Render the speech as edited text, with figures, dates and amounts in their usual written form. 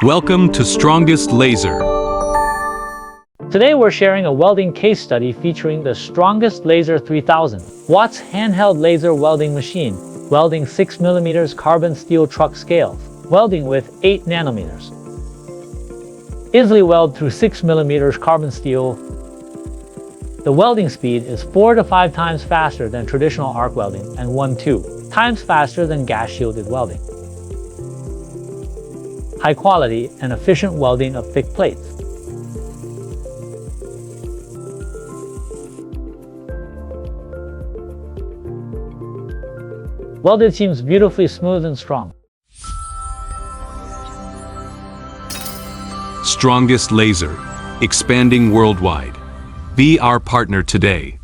Welcome to Strongest Laser. Today we're sharing a welding case study featuring the Strongest Laser 3000 watts handheld laser welding machine, welding 6mm carbon steel truck scales, welding with 8 nanometers. Easily weld through 6mm carbon steel. The welding speed is 4 to 5 times faster than traditional arc welding and 1-2 times faster than gas-shielded welding. High quality and efficient welding of thick plates. Welded seams beautifully smooth and strong. Strongest Laser, expanding worldwide. Be our partner today.